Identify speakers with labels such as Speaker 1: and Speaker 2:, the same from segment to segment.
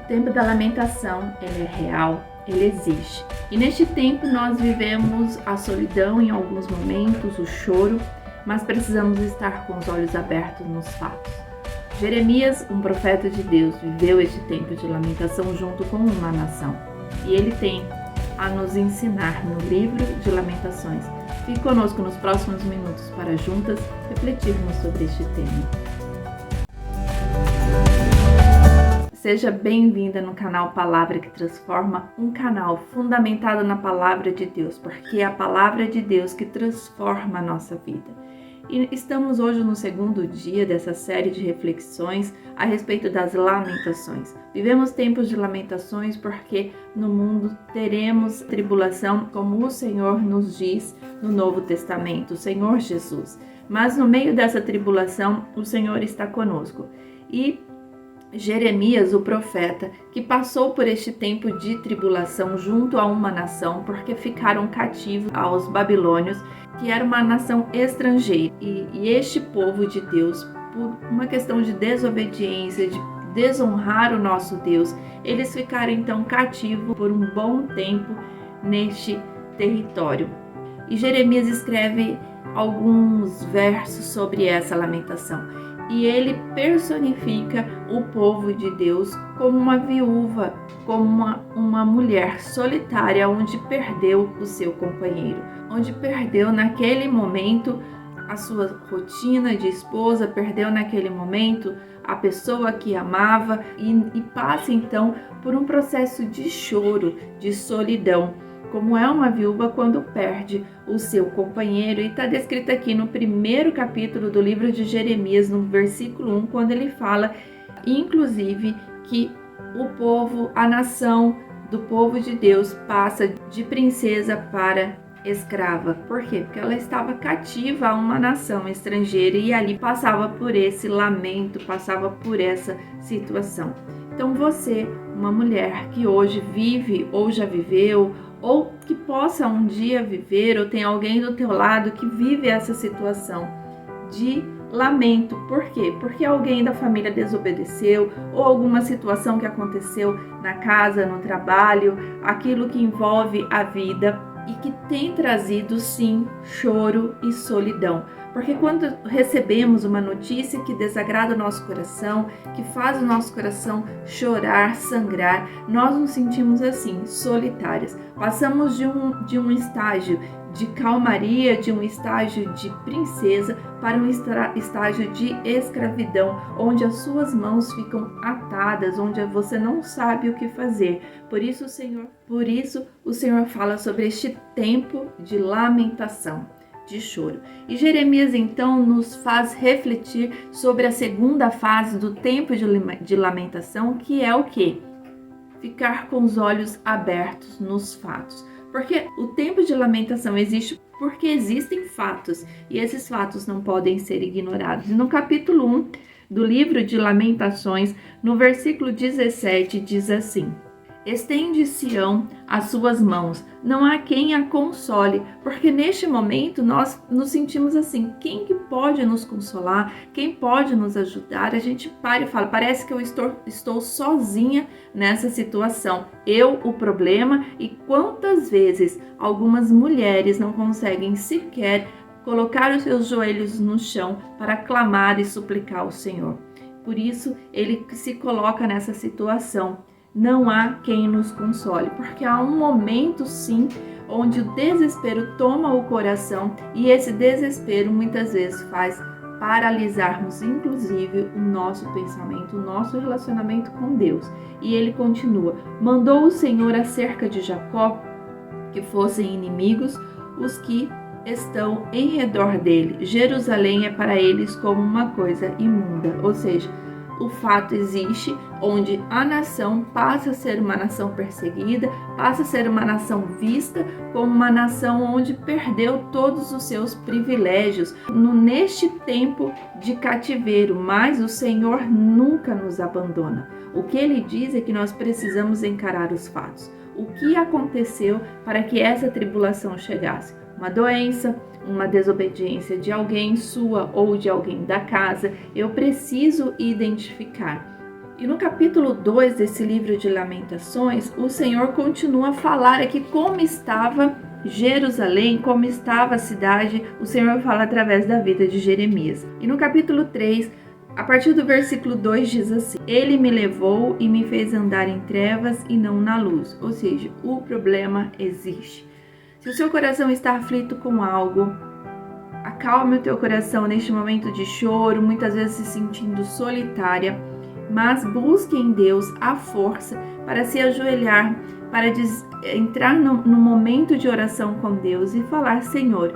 Speaker 1: tempo da lamentação, ele é real, ele existe. E neste tempo nós vivemos a solidão em alguns momentos, o choro, mas precisamos estar com os olhos abertos nos fatos. Jeremias, um profeta de Deus, viveu este tempo de lamentação junto com uma nação. E ele tem a nos ensinar no livro de Lamentações. Fique conosco nos próximos minutos para juntas refletirmos sobre este tema. Seja bem-vinda no canal Palavra que Transforma, um canal fundamentado na Palavra de Deus, porque é a Palavra de Deus que transforma a nossa vida. E estamos hoje no segundo dia dessa série de reflexões a respeito das lamentações. Vivemos tempos de lamentações porque no mundo teremos tribulação, como o Senhor nos diz no Novo Testamento, o Senhor Jesus. Mas no meio dessa tribulação, o Senhor está conosco. E Jeremias, o profeta, que passou por este tempo de tribulação junto a uma nação, porque ficaram cativos aos babilônios, que era uma nação estrangeira. E este povo de Deus, por uma questão de desobediência, de desonrar o nosso Deus, eles ficaram então cativos por um bom tempo neste território. E Jeremias escreve alguns versos sobre essa lamentação. E ele personifica o povo de Deus como uma viúva, como uma mulher solitária onde perdeu o seu companheiro, onde perdeu naquele momento a sua rotina de esposa, perdeu naquele momento a pessoa que amava e passa então por um processo de choro, de solidão. Como é uma viúva quando perde o seu companheiro, e está descrito aqui no primeiro capítulo do livro de Jeremias, no versículo 1, quando ele fala, inclusive, que o povo, a nação do povo de Deus passa de princesa para escrava. Por quê? Porque ela estava cativa a uma nação estrangeira e ali passava por esse lamento, passava por essa situação. Então você, uma mulher que hoje vive ou já viveu, ou que possa um dia viver, ou tem alguém do teu lado que vive essa situação de lamento. Por quê? Porque alguém da família desobedeceu, ou alguma situação que aconteceu na casa, no trabalho, aquilo que envolve a vida e que tem trazido sim choro e solidão. Porque quando recebemos uma notícia que desagrada o nosso coração, que faz o nosso coração chorar, sangrar, nós nos sentimos assim, solitárias. Passamos de um estágio de calmaria, de um estágio de princesa, para um estágio de escravidão, onde as suas mãos ficam atadas, onde você não sabe o que fazer. Por isso o Senhor fala sobre este tempo de lamentação, de choro. E Jeremias então nos faz refletir sobre a segunda fase do tempo de lamentação, que é o quê? Ficar com os olhos abertos nos fatos. Porque o tempo de lamentação existe porque existem fatos, e esses fatos não podem ser ignorados. E no capítulo 1 do livro de Lamentações, no versículo 17, diz assim: Estende Sião as suas mãos, não há quem a console, porque neste momento nós nos sentimos assim, quem que pode nos consolar, quem pode nos ajudar? A gente para e fala, parece que eu estou sozinha nessa situação, eu o problema. E quantas vezes algumas mulheres não conseguem sequer colocar os seus joelhos no chão para clamar e suplicar ao Senhor. Por isso ele se coloca nessa situação. Não há quem nos console, porque há um momento sim onde o desespero toma o coração, e esse desespero muitas vezes faz paralisarmos inclusive o nosso pensamento, o nosso relacionamento com Deus. E ele continua: mandou o Senhor acerca de Jacó que fossem inimigos os que estão em redor dele. Jerusalém é para eles como uma coisa imunda. Ou seja, o fato existe onde a nação passa a ser uma nação perseguida, passa a ser uma nação vista como uma nação onde perdeu todos os seus privilégios neste tempo de cativeiro, mas o Senhor nunca nos abandona. O que ele diz é que nós precisamos encarar os fatos. O que aconteceu para que essa tribulação chegasse? Uma doença, uma desobediência de alguém sua ou de alguém da casa. Eu preciso identificar. E no capítulo 2 desse livro de Lamentações, o Senhor continua a falar aqui como estava Jerusalém, como estava a cidade. O Senhor fala através da vida de Jeremias. E no capítulo 3, a partir do versículo 2 diz assim: Ele me levou e me fez andar em trevas e não na luz. Ou seja, o problema existe. Se o seu coração está aflito com algo, acalme o teu coração neste momento de choro, muitas vezes se sentindo solitária, mas busque em Deus a força para se ajoelhar, para entrar no momento de oração com Deus e falar: Senhor,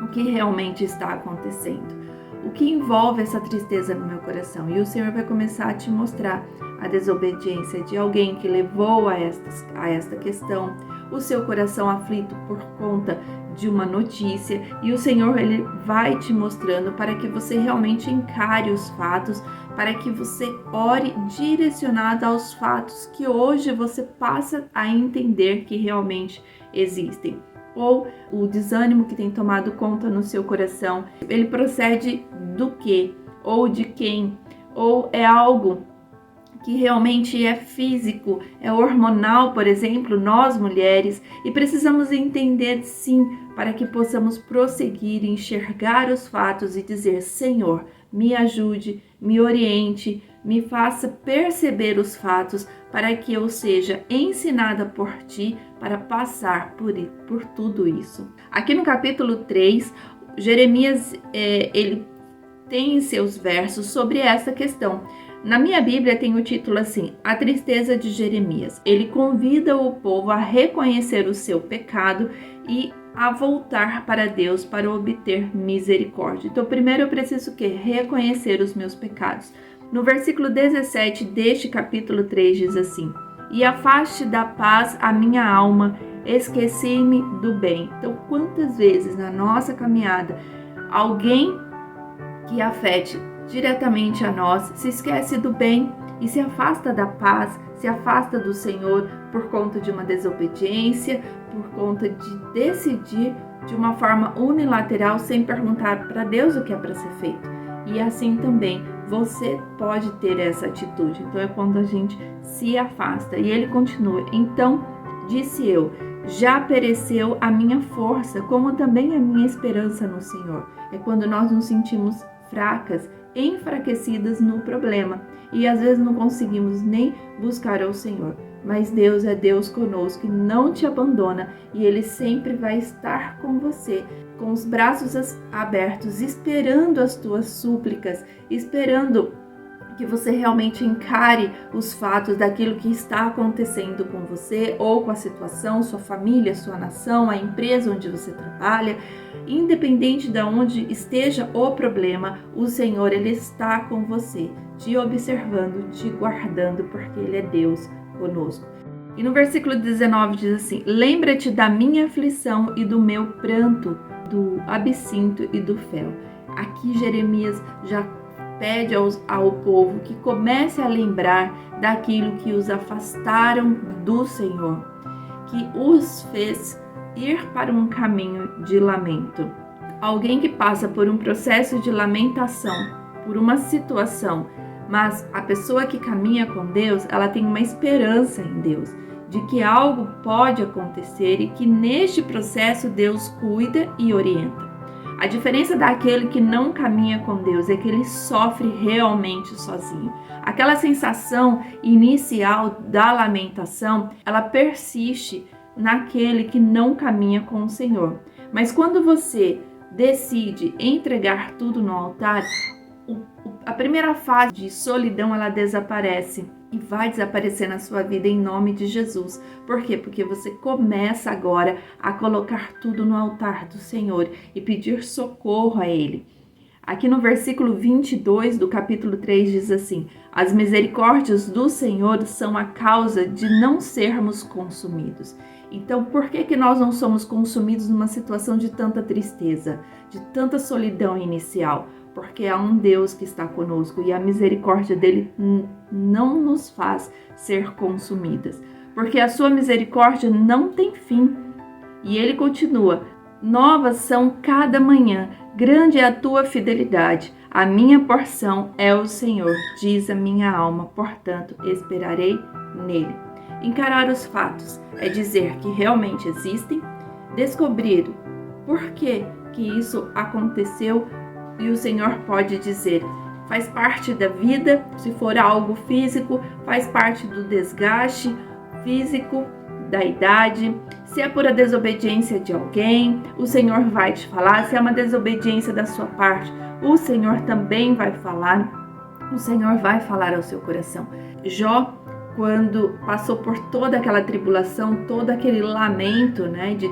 Speaker 1: o que realmente está acontecendo? O que envolve essa tristeza no meu coração? E o Senhor vai começar a te mostrar a desobediência de alguém que levou a esta questão, o seu coração aflito por conta de uma notícia, e o Senhor ele vai te mostrando para que você realmente encare os fatos, para que você ore direcionado aos fatos que hoje você passa a entender que realmente existem. Ou o desânimo que tem tomado conta no seu coração, ele procede do quê? Ou de quem? Ou é algo que realmente é físico, é hormonal, por exemplo, nós mulheres, e precisamos entender sim, para que possamos prosseguir, enxergar os fatos e dizer: Senhor, me ajude, me oriente, me faça perceber os fatos para que eu seja ensinada por Ti para passar por tudo isso. Aqui no capítulo 3, Jeremias ele tem em seus versos sobre essa questão. Na minha Bíblia tem o título assim: A Tristeza de Jeremias. Ele convida o povo a reconhecer o seu pecado e a voltar para Deus para obter misericórdia. Então, primeiro eu preciso reconhecer os meus pecados. No versículo 17 deste capítulo 3 diz assim: E afaste da paz a minha alma, esqueci-me do bem. Então, quantas vezes na nossa caminhada alguém que afete diretamente a nós se esquece do bem e se afasta da paz, se afasta do Senhor por conta de uma desobediência, por conta de decidir de uma forma unilateral sem perguntar para Deus o que é para ser feito. E assim também você pode ter essa atitude. Então é quando a gente se afasta. E ele continua: Então disse eu, já pereceu a minha força, como também a minha esperança no Senhor. É quando nós nos sentimos fracas, enfraquecidas no problema e às vezes não conseguimos nem buscar ao Senhor. Mas Deus é Deus conosco e não te abandona, e Ele sempre vai estar com você, com os braços abertos, esperando as tuas súplicas, esperando que você realmente encare os fatos daquilo que está acontecendo com você ou com a situação, sua família, sua nação, a empresa onde você trabalha. Independente de onde esteja o problema, o Senhor ele está com você, te observando, te guardando, porque Ele é Deus conosco. E no versículo 19 diz assim: Lembra-te da minha aflição e do meu pranto, do absinto e do fel. Aqui Jeremias já pede ao povo que comece a lembrar daquilo que os afastaram do Senhor, que os fez ir para um caminho de lamento. Alguém que passa por um processo de lamentação, por uma situação, mas a pessoa que caminha com Deus, ela tem uma esperança em Deus, de que algo pode acontecer e que neste processo Deus cuida e orienta. A diferença daquele que não caminha com Deus é que ele sofre realmente sozinho. Aquela sensação inicial da lamentação, ela persiste naquele que não caminha com o Senhor. Mas quando você decide entregar tudo no altar, a primeira fase de solidão ela desaparece e vai desaparecer na sua vida em nome de Jesus. Por quê? Porque você começa agora a colocar tudo no altar do Senhor e pedir socorro a Ele. Aqui no versículo 22 do capítulo 3 diz assim: As misericórdias do Senhor são a causa de não sermos consumidos. Então, por que nós não somos consumidos numa situação de tanta tristeza, de tanta solidão inicial? Porque há um Deus que está conosco e a misericórdia dele não nos faz ser consumidas. Porque a sua misericórdia não tem fim. E ele continua: Novas são cada manhã, grande é a tua fidelidade. A minha porção é o Senhor, diz a minha alma, portanto esperarei nele. Encarar os fatos é dizer que realmente existem, descobrir por que isso aconteceu e o Senhor pode dizer, faz parte da vida, se for algo físico, faz parte do desgaste físico, da idade. Se é por a desobediência de alguém, o Senhor vai te falar. Se é uma desobediência da sua parte, o Senhor também vai falar. O Senhor vai falar ao seu coração. Jó, quando passou por toda aquela tribulação, todo aquele lamento, né, de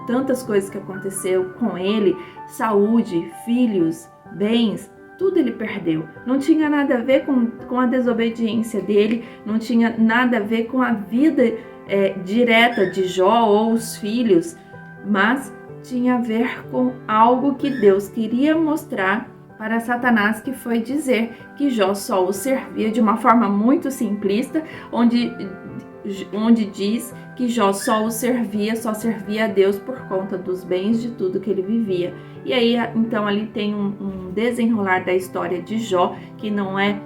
Speaker 1: tantas coisas que aconteceu com ele, saúde, filhos, bens, tudo ele perdeu. Não tinha nada a ver com a desobediência dele, não tinha nada a ver com a vida direta de Jó ou os filhos, mas tinha a ver com algo que Deus queria mostrar para Satanás, que foi dizer que Jó só o servia de uma forma muito simplista, onde diz que Jó só servia a Deus por conta dos bens de tudo que ele vivia. E aí, então, ali tem um desenrolar da história de Jó, que não é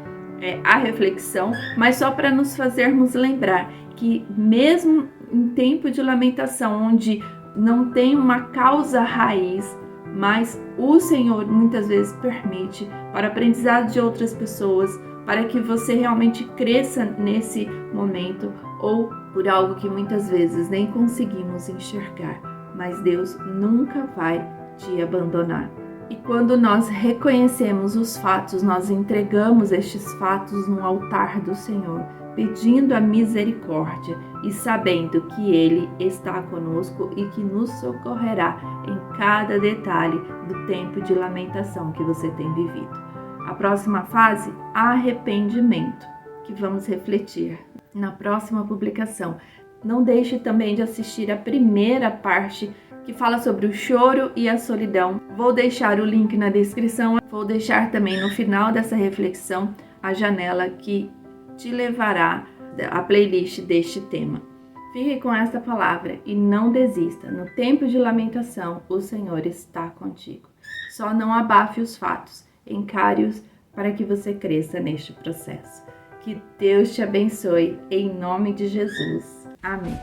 Speaker 1: a reflexão, mas só para nos fazermos lembrar que mesmo em tempo de lamentação, onde não tem uma causa raiz, mas o Senhor muitas vezes permite para aprendizado de outras pessoas, para que você realmente cresça nesse momento, ou por algo que muitas vezes nem conseguimos enxergar, mas Deus nunca vai te abandonar. E quando nós reconhecemos os fatos, nós entregamos estes fatos no altar do Senhor, pedindo a misericórdia e sabendo que Ele está conosco e que nos socorrerá em cada detalhe do tempo de lamentação que você tem vivido. A próxima fase, arrependimento, que vamos refletir na próxima publicação. Não deixe também de assistir a primeira parte que fala sobre o choro e a solidão. Vou deixar o link na descrição, vou deixar também no final dessa reflexão a janela que te levará à playlist deste tema. Fique com esta palavra e não desista. No tempo de lamentação, o Senhor está contigo. Só não abafe os fatos, encare-os para que você cresça neste processo. Que Deus te abençoe, em nome de Jesus. Amém.